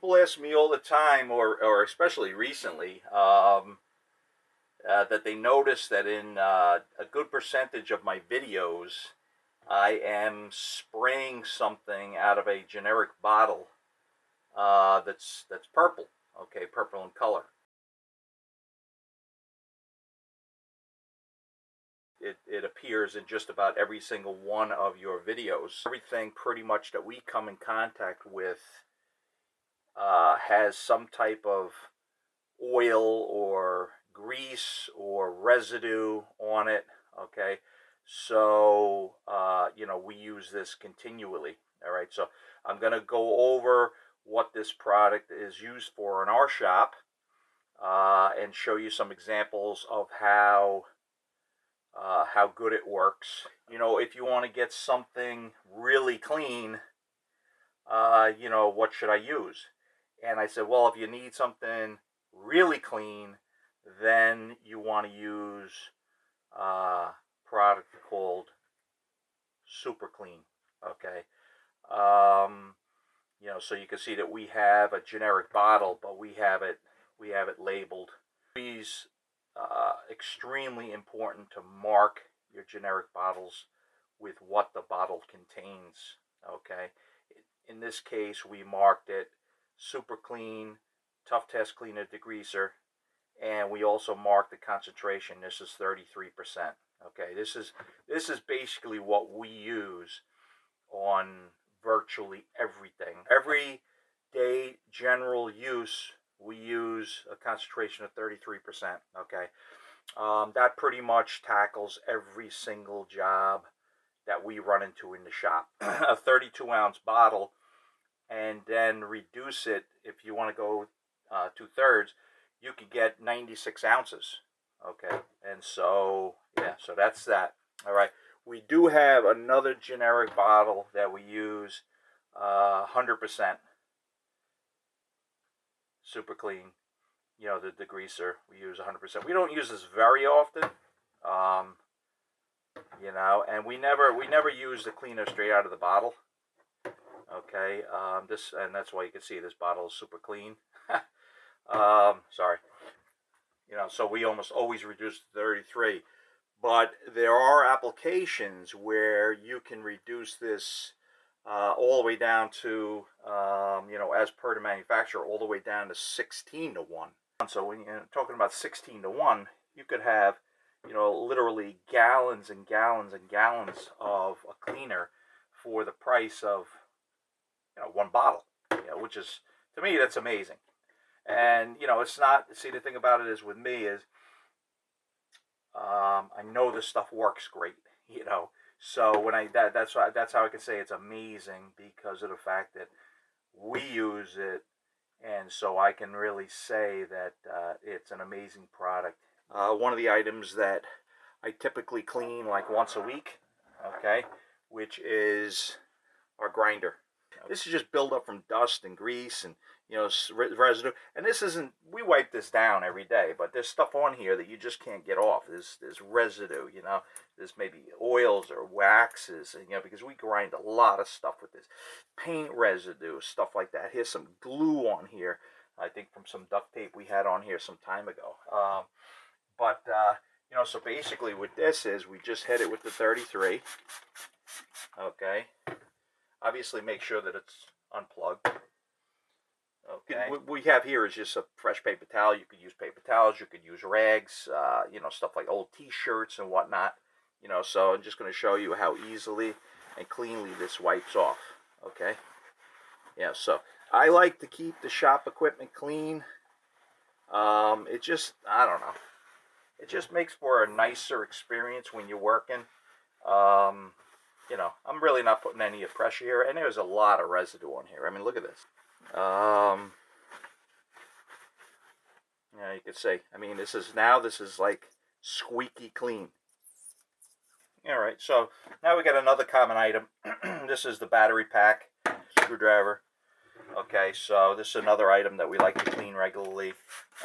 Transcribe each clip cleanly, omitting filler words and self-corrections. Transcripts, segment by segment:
People ask me all the time, or especially recently, that they notice that in a good percentage of my videos, I am spraying something out of a generic bottle that's purple, okay, purple in color. It appears in just about every single one of your videos. Everything pretty much that we come in contact with has some type of oil or grease or residue on it, okay? So, we use this continually, all right? So I'm going to go over what this product is used for in our shop and show you some examples of how good it works. If you want to get something really clean, what should I use? And I said, well, if you need something really clean, then you want to use a product called Super Clean, okay? So you can see that we have a generic bottle, but we have it labeled. Please, extremely important to mark your generic bottles with what the bottle contains, okay? In this case, we marked it Super Clean, Tough Test Cleaner Degreaser, and we also marked the concentration. This is 33%. Okay, this is basically what we use on virtually everything. Every day general use, we use a concentration of 33%. Okay, that pretty much tackles every single job that we run into in the shop. A 32-ounce bottle, and then reduce it. If you want to go 2/3, you could get 96 ounces. Okay, and so yeah, so that's that. All right, we do have another generic bottle that we use, 100% Super Clean. The degreaser, we use 100%. We don't use this very often, and we never use the cleaner straight out of the bottle. Okay, and that's why you can see this bottle is super clean. Sorry. So we almost always reduce to 33. But there are applications where you can reduce this all the way down to, as per the manufacturer, all the way down to 16:1. So when you're talking about 16:1, you could have, literally gallons and gallons and gallons of a cleaner for the price of, one bottle, which is, to me, that's amazing. And, it's not, see, the thing about it is with me is, I know this stuff works great, so when that's how I can say it's amazing, because of the fact that we use it, and so I can really say that it's an amazing product. One of the items that I typically clean like once a week, okay, which is our grinder. This is just buildup from dust and grease and residue. And this isn't, we wipe this down every day, but there's stuff on here that you just can't get off. There's residue, there's maybe oils or waxes, because we grind a lot of stuff with this. Paint residue, stuff like that. Here's some glue on here, I think from some duct tape we had on here some time ago. So basically what this is, we just hit it with the 33, okay? Obviously make sure that it's unplugged. Okay. What we have here is just a fresh paper towel. You could use paper towels, you could use rags, stuff like old t-shirts and whatnot. So I'm just going to show you how easily and cleanly this wipes off. Okay. Yeah, so I like to keep the shop equipment clean. It just, I don't know. It just makes for a nicer experience when you're working. I'm really not putting any pressure here, and there's a lot of residue on here. I mean, look at this. You could say, I mean, this is like squeaky clean. All right, so now we got another common item. This is the battery pack screwdriver. Okay, so this is another item that we like to clean regularly.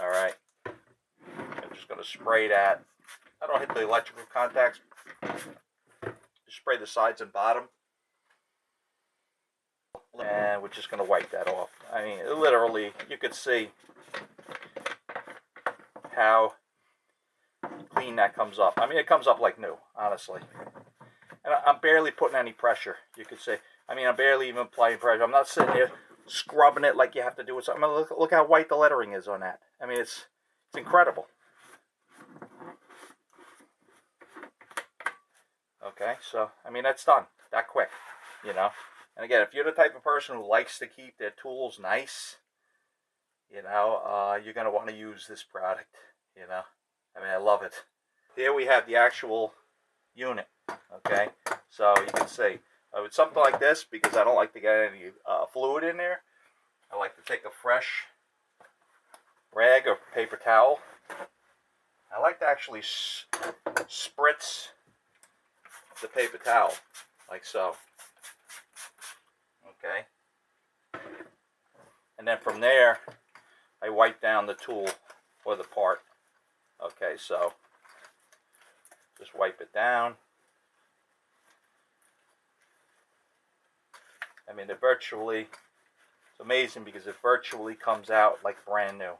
All right, I'm just going to spray that. I don't hit the electrical contacts. Just spray the sides and bottom. And we're just going to wipe that off. I mean, literally, you could see how clean that comes up. I mean, it comes up like new, honestly. And I'm barely putting any pressure, you could say. I mean, I'm barely even applying pressure. I'm not sitting here scrubbing it like you have to do with something. I mean, look how white the lettering is on that. I mean, it's incredible. Okay, so, I mean, that's done that quick, you know. And again, if you're the type of person who likes to keep their tools nice, you know, you're going to want to use this product, you know. I mean, I love it. Here we have the actual unit, okay. So you can see, with something like this, because I don't like to get any fluid in there, I like to take a fresh rag or paper towel. I like to actually spritz the paper towel, like so. Okay. And then from there, I wipe down the tool or the part. Okay, so just wipe it down. I mean, it's amazing because it virtually comes out like brand new.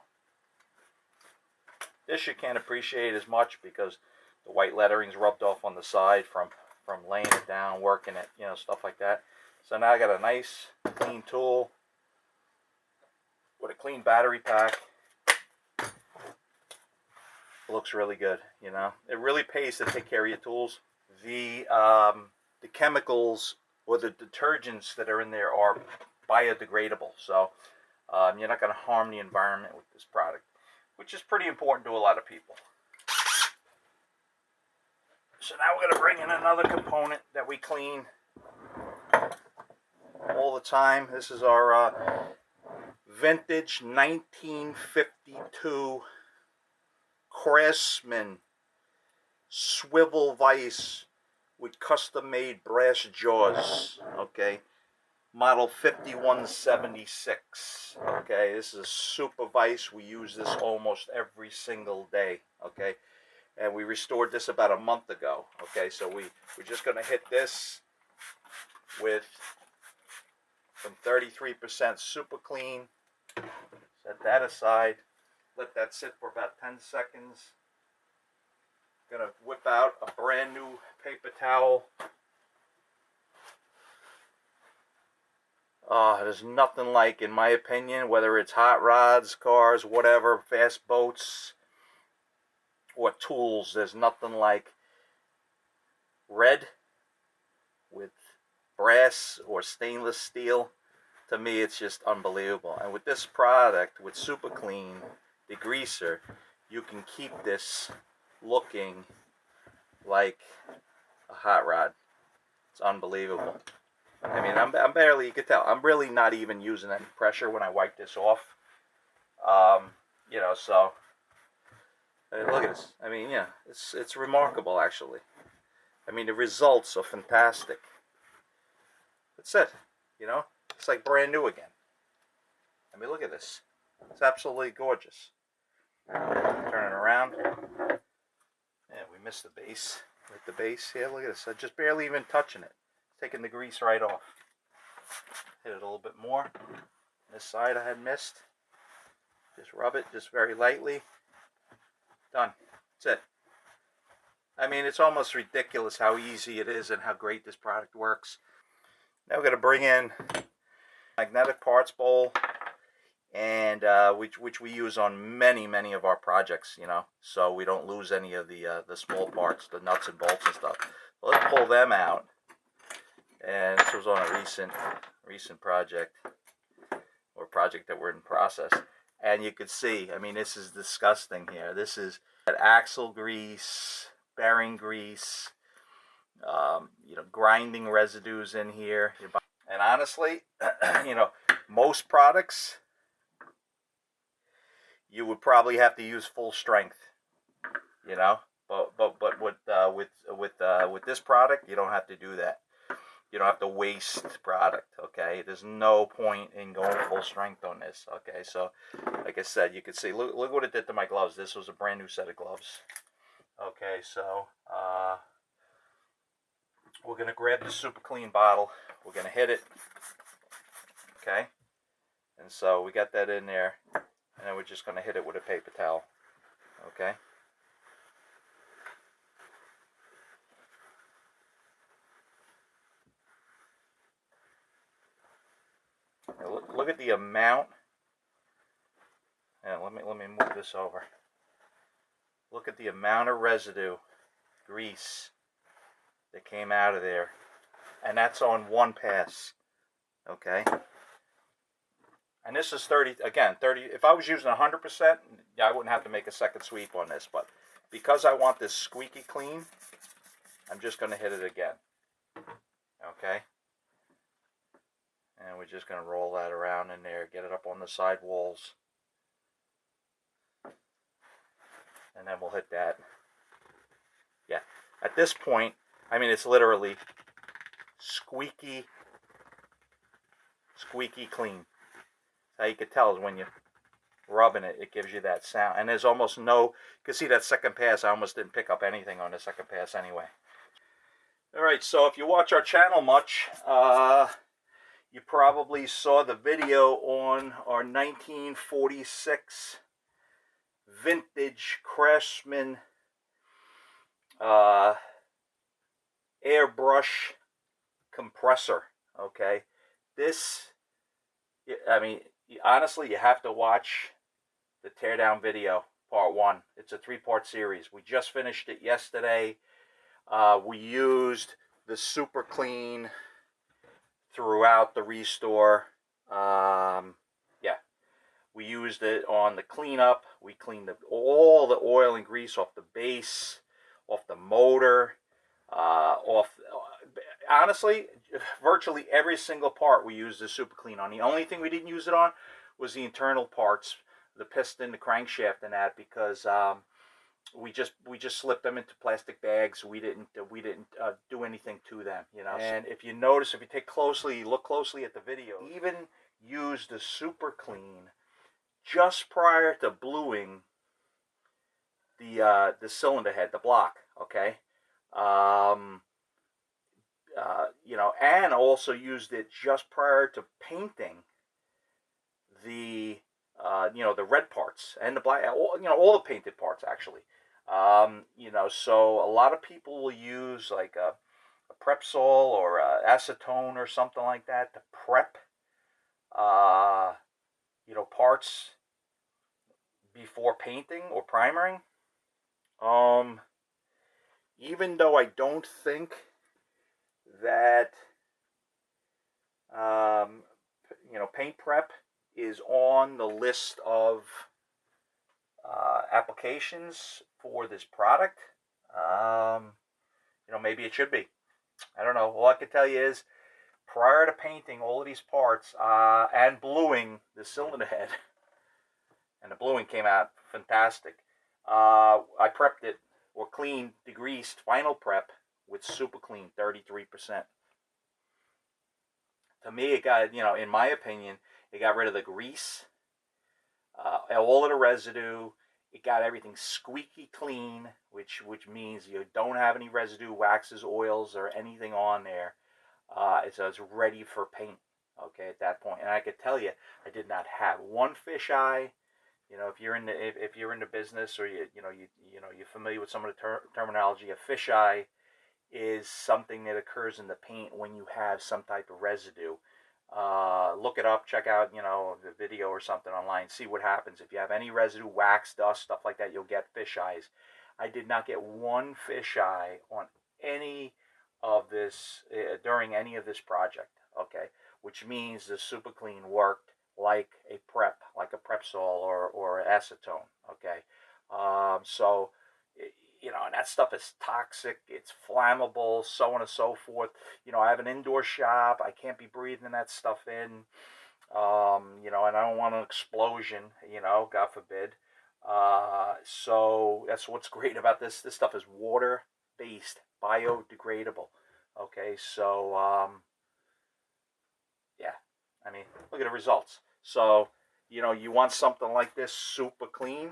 This you can't appreciate as much because the white lettering's rubbed off on the side from laying it down, working it, you know, stuff like that. So now I got a nice clean tool with a clean battery pack. It looks really good, you know. It really pays to take care of your tools. The chemicals or the detergents that are in there are biodegradable, so you're not going to harm the environment with this product, which is pretty important to a lot of people. So now we're going to bring in another component that we clean all the time. This is our vintage 1952 Craftsman swivel vise with custom-made brass jaws. Okay, model 5176. Okay, this is a super vise. We use this almost every single day. Okay, and we restored this about a month ago. Okay, so we're just going to hit this with some 33% super clean. Set that aside. Let that sit for about 10 seconds. Gonna whip out a brand new paper towel. There's nothing like, in my opinion, whether it's hot rods, cars, whatever, fast boats, or tools, there's nothing like red with brass or stainless steel. To me, it's just unbelievable. And with this product, with Super Clean Degreaser, you can keep this looking like a hot rod. It's unbelievable. I mean, I'm barely, you can tell, I'm really not even using any pressure when I wipe this off. You know, so, I mean, look at this. I mean, yeah, it's remarkable, actually. I mean, the results are fantastic. That's it, you know? It's like brand new again. I mean, look at this. It's absolutely gorgeous. Turn it around. Yeah, we missed the base. With the base here, look at this. I'm just barely even touching it. Taking the grease right off. Hit it a little bit more. This side I had missed. Just rub it just very lightly. Done. That's it. I mean, it's almost ridiculous how easy it is and how great this product works. Now we're going to bring in magnetic parts bowl, and which we use on many of our projects, you know, so we don't lose any of the small parts, the nuts and bolts and stuff. Well, let's pull them out. And this was on a recent project, or project that we're in process, and you could see, I mean, this is disgusting here. This is that axle grease, bearing grease, you know, grinding residues in here. And honestly, you know, most products you would probably have to use full strength, you know, but with this product, you don't have to do that. You don't have to waste product. Okay, there's no point in going full strength on this. Okay, so like I said, you can see, look what it did to my gloves. This was a brand new set of gloves. Okay, so we're gonna grab the Super Clean bottle. We're gonna hit it Okay, and so we got that in there, and then we're just going to hit it with a paper towel. Okay. Now look at the amount. And let me move this over. Look at the amount of residue, grease, that came out of there, and that's on one pass. Okay. And this is 30, again, 30, if I was using 100%, I wouldn't have to make a second sweep on this, but because I want this squeaky clean, I'm just going to hit it again. Okay. And we're just going to roll that around in there, get it up on the side walls. And then we'll hit that. Yeah. At this point, I mean, it's literally squeaky clean. How you could tell is when you're rubbing it, it gives you that sound. And there's almost no, you can see that second pass, I almost didn't pick up anything on the second pass anyway. Alright, so if you watch our channel much, you probably saw the video on our 1946 vintage Craftsman airbrush compressor. Okay, this, I mean, honestly, you have to watch the teardown video, part 1. It's a 3-part series. We just finished it yesterday. We used the super clean throughout the restore. Yeah, we used it on the cleanup. We cleaned all the oil and grease off the base, off the motor, honestly, virtually every single part we used the super clean on. The only thing we didn't use it on was the internal parts, the piston, the crankshaft, and that, because we just slipped them into plastic bags. We didn't do anything to them, you know. And if you notice, if you look closely at the video, even used the super clean just prior to bluing the cylinder head, the block. Okay. You know, and also used it just prior to painting the you know, the red parts and the black, you know, all the painted parts actually. You know, so a lot of people will use like a Prepsol or acetone or something like that to prep you know, parts before painting or primering. Even though I don't think that you know, paint prep is on the list of applications for this product, you know, maybe it should be. I don't know. All I can tell you is, prior to painting all of these parts and bluing the cylinder head, and the bluing came out fantastic, I prepped it, or cleaned, degreased, final prep with super clean 33%. To me, it got, you know, in my opinion, it got rid of the grease, all of the residue. It got everything squeaky clean, which means you don't have any residue, waxes, oils, or anything on there. So it's ready for paint. Okay, at that point, and I could tell you, I did not have one fisheye. You know, if you're in the business, or you're familiar with some of the terminology, a fisheye is something that occurs in the paint when you have some type of residue. Look it up, check out, you know, the video or something online, see what happens. If you have any residue, wax, dust, stuff like that, you'll get fisheyes. I did not get one fisheye on any of this during any of this project. Okay, which means the super clean worked like a prep, like a Prepsol or acetone. Okay, so, you know, and that stuff is toxic, it's flammable, so on and so forth. You know, I have an indoor shop, I can't be breathing that stuff in, you know, and I don't want an explosion, you know, God forbid. So that's what's great about this. This stuff is water-based, biodegradable. Okay, so, yeah, I mean, look at the results. So, you know, you want something like this super clean.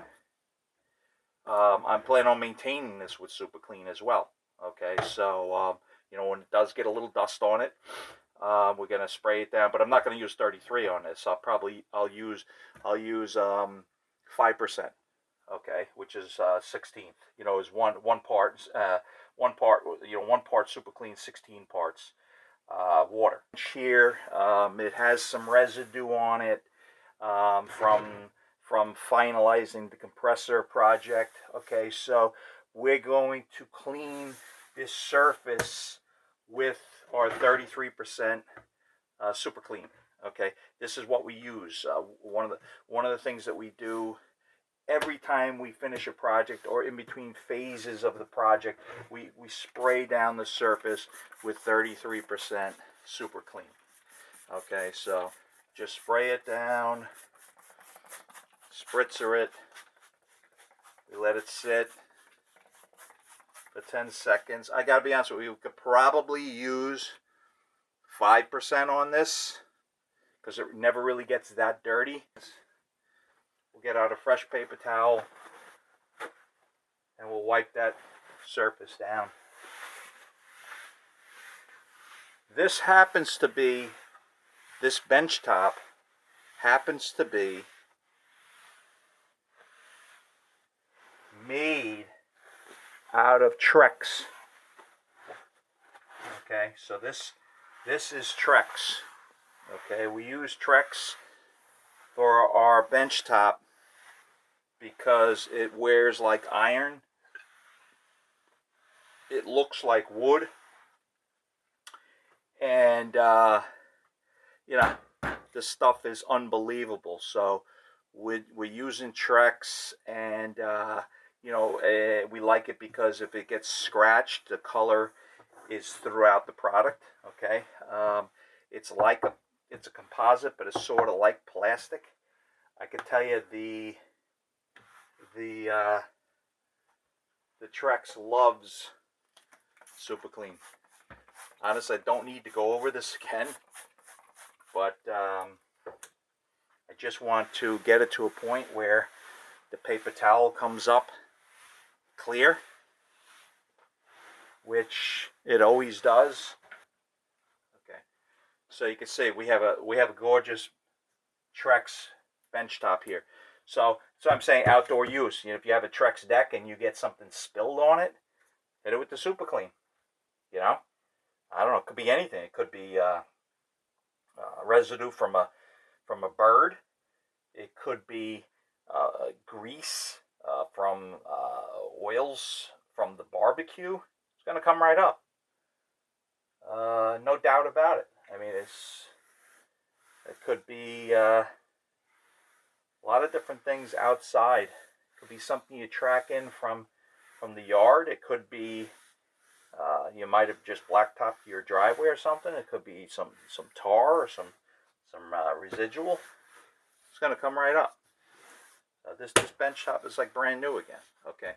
I'm planning on maintaining this with super clean as well. Okay, so you know, when it does get a little dust on it, We're gonna spray it down, but I'm not gonna use 33 on this. I'll use 5%. Okay, which is 16th. You know, is one part one part super clean, 16 parts water. Here, it has some residue on it from finalizing the compressor project. Okay, so we're going to clean this surface with our 33% super clean. Okay, this is what we use. One of the things that we do every time we finish a project or in between phases of the project, we spray down the surface with 33% super clean. Okay, so just spray it down, spritzer it, we let it sit for 10 seconds. I gotta be honest with you, we could probably use 5% on this because it never really gets that dirty. We'll get out a fresh paper towel and we'll wipe that surface down. This bench top happens to be made out of Trex. Okay, so this is Trex. Okay, we use Trex for our bench top because it wears like iron. It looks like wood. And, you know, this stuff is unbelievable. So we're using Trex, and, you know, we like it because if it gets scratched, the color is throughout the product. Okay, it's a composite, but it's sort of like plastic. I can tell you the Trex loves super clean. Honestly, I don't need to go over this again, but I just want to get it to a point where the paper towel comes up clear, which it always does. Okay, so you can see we have a gorgeous Trex bench top here. So I'm saying outdoor use. You know, if you have a Trex deck and you get something spilled on it, hit it with the super clean. You know, I don't know. It could be anything. It could be residue from a bird. It could be grease from oils from the barbecue. It's going to come right up. No doubt about it. I mean, it could be a lot of different things outside. It could be something you track in from the yard. It could be you might have just blacktopped your driveway or something. It could be some tar or some residual. It's going to come right up. This bench top is like brand new again. Okay.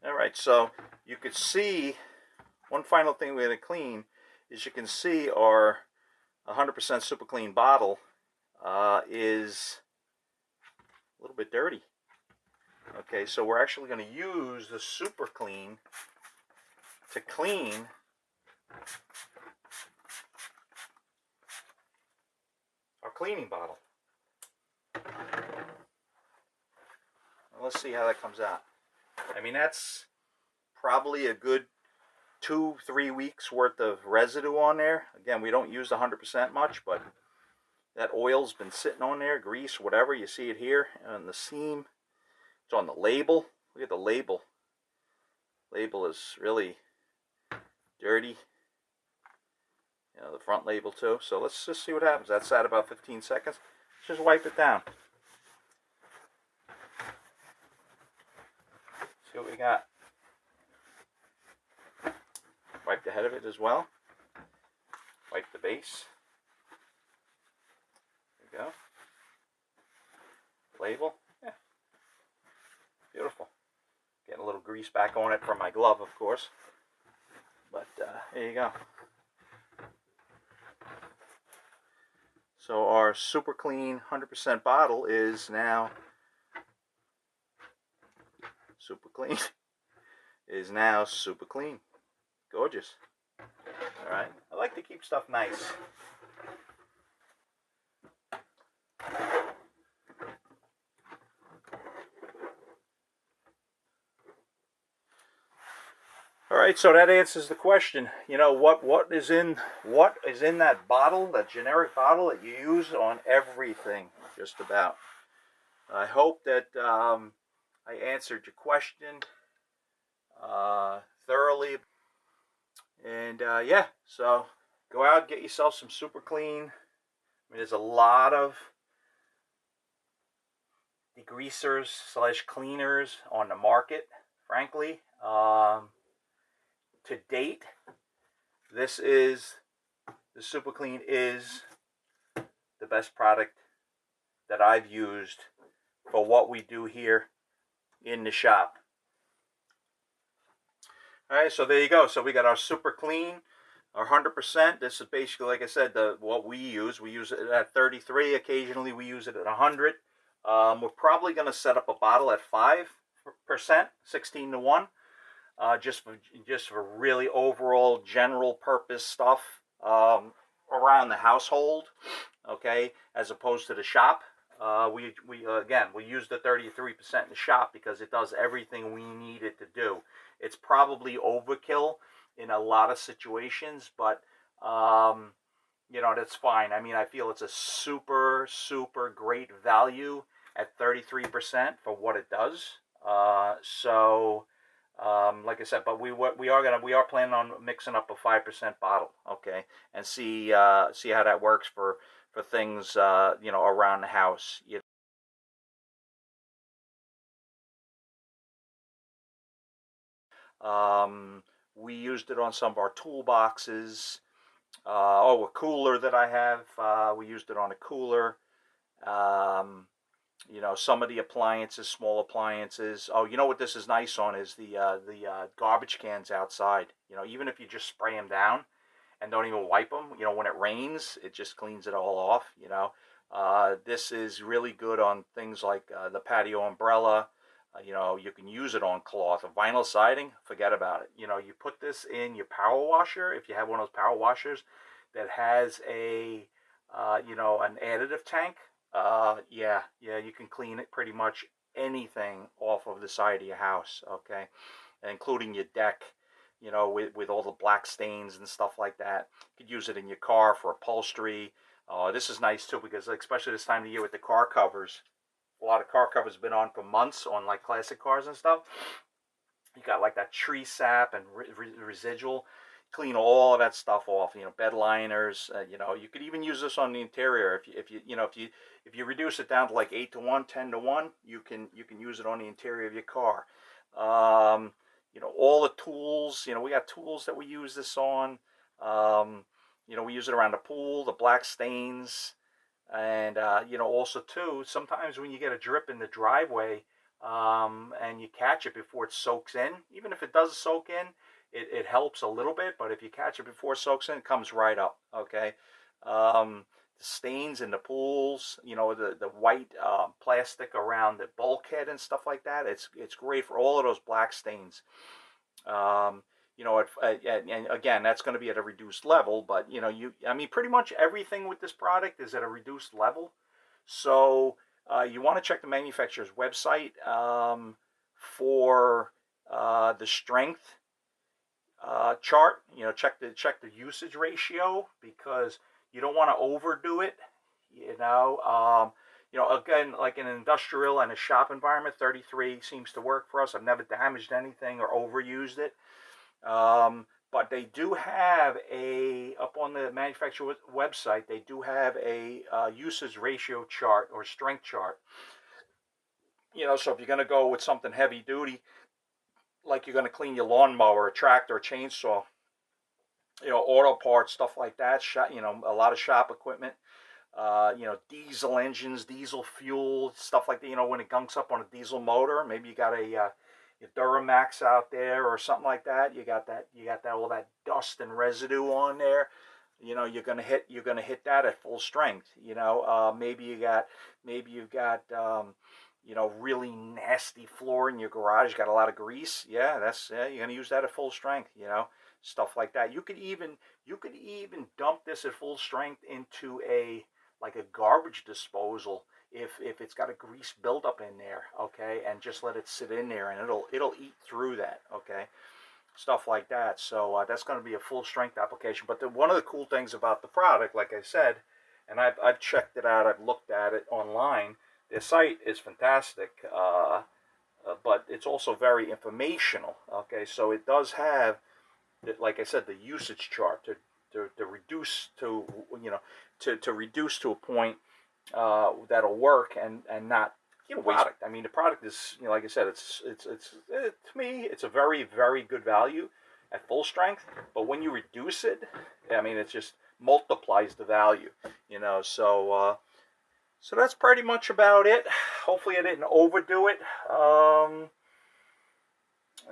All right. So you could see one final thing we're going to clean is you can see our 100% super clean bottle is a little bit dirty. Okay. So we're actually going to use the super clean to clean our cleaning bottle. Let's see how that comes out. I mean, that's probably a good 2-3 weeks worth of residue on there. Again, we don't use 100% much, but that oil's been sitting on there, grease, whatever. You see it here on the seam. It's on the label. Look at the label. Label is really dirty. You know, the front label too. So let's just see what happens. That's at about 15 seconds. Let's just wipe it down. See what we got. Wipe the head of it as well. Wipe the base. There we go. Label. Yeah. Beautiful. Getting a little grease back on it from my glove, of course. But there you go. So our super clean 100% bottle is now super clean. Gorgeous. All right. I like to keep stuff nice. All right, so that answers the question. You know what is in that bottle, that generic bottle that you use on everything, just about. I hope that I answered your question thoroughly. And yeah, so go out, get yourself some super clean. I mean, there's a lot of degreasers / cleaners on the market, frankly. To date, the super clean is the best product that I've used for what we do here in the shop. All right, so there you go. So we got our super clean, our 100%. This is basically, like I said, what we use. We use it at 33. Occasionally, we use it at 100. We're probably going to set up a bottle at 5%, 16 to 1, just for really overall general purpose stuff around the household. Okay, as opposed to the shop. We use the 33% in the shop because it does everything we need it to do. It's probably overkill in a lot of situations, but that's fine. I mean, I feel it's a super great value at 33% for what it does. Like I said, but we are planning on mixing up a 5% bottle, okay, and see how that works for things around the house. We used it on some of our toolboxes. A cooler that I have, we used it on a cooler. Some of the appliances, small appliances. Oh, you know what this is nice on is the garbage cans outside. Even if you just spray them down and don't even wipe them, when it rains, it just cleans it all off. This is really good on things like the patio umbrella. You can use it on cloth or vinyl siding. Forget about it. You put this in your power washer if you have one of those power washers that has an additive tank. You can clean it pretty much anything off of the side of your house. Okay, including your deck. With all the black stains and stuff like that. You could use it in your car for upholstery. This is nice too because especially this time of year with the car covers. A lot of car covers have been on for months on like classic cars and stuff. You got like that tree sap and residual. Clean all of that stuff off. Bed liners. You could even use this on the interior if you reduce it down to like 8 to 1, 10 to 1. You can use it on the interior of your car. All the tools. We got tools that we use this on. We use it around the pool. The black stains. And also too, sometimes when you get a drip in the driveway and you catch it before it soaks in, even if it does soak in, it helps a little bit. But if you catch it before it soaks in, it comes right up. Okay, the stains in the pools, the white plastic around the bulkhead and stuff like that. It's great for all of those black stains. And again, that's going to be at a reduced level, but pretty much everything with this product is at a reduced level. So you want to check the manufacturer's website for the strength chart. Check the usage ratio because you don't want to overdo it. Again, like in an industrial and a shop environment, 33 seems to work for us. I've never damaged anything or overused it. But they do have up on the manufacturer website, they do have a usage ratio chart or strength chart. So if you're going to go with something heavy duty, like you're going to clean your lawnmower, a tractor, a chainsaw, auto parts, stuff like that, a lot of shop equipment, diesel engines, diesel fuel, stuff like that, when it gunks up on a diesel motor, maybe you got your Duramax out there or something like that. You got that all that dust and residue on there. You're gonna hit that at full strength. Maybe you've got you know, really nasty floor in your garage, got a lot of grease, yeah, you're gonna use that at full strength, you know, stuff like that. You could even dump this at full strength into a like a garbage disposal if it's got a grease buildup in there, okay, and just let it sit in there and it'll eat through that, okay, stuff like that. So that's going to be a full strength application. But one of the cool things about the product, like I said, and I've checked it out, I've looked at it online. Their site is fantastic, but it's also very informational. Okay, so it does have, like I said, the usage chart to reduce to, you know, to reduce to a point that'll work and not waste. I mean, the product is, you know, like I said, to me, it's a very, very good value at full strength. But when you reduce it, I mean, it just multiplies the value, you know. So that's pretty much about it. Hopefully, I didn't overdo it.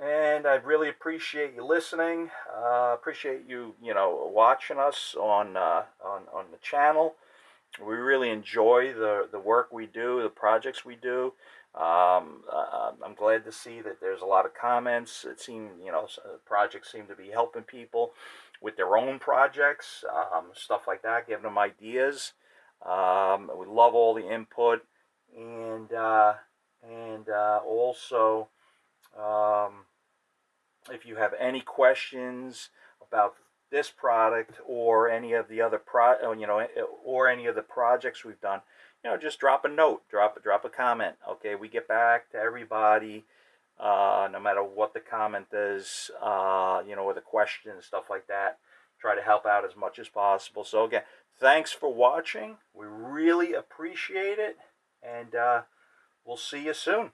And I really appreciate you listening. Appreciate you, you know, watching us on the channel. We really enjoy the work we do, the projects we do. I'm glad to see that there's a lot of comments. It seems, you know, projects seem to be helping people with their own projects, stuff like that, giving them ideas. We love all the input, and also, if you have any questions about this product or any of the other or any of the projects we've done, you know, just drop a note, drop a comment. Okay, we get back to everybody, no matter what the comment is, you know, with a question and stuff like that. Try to help out as much as possible. So again, thanks for watching. We really appreciate it, and we'll see you soon.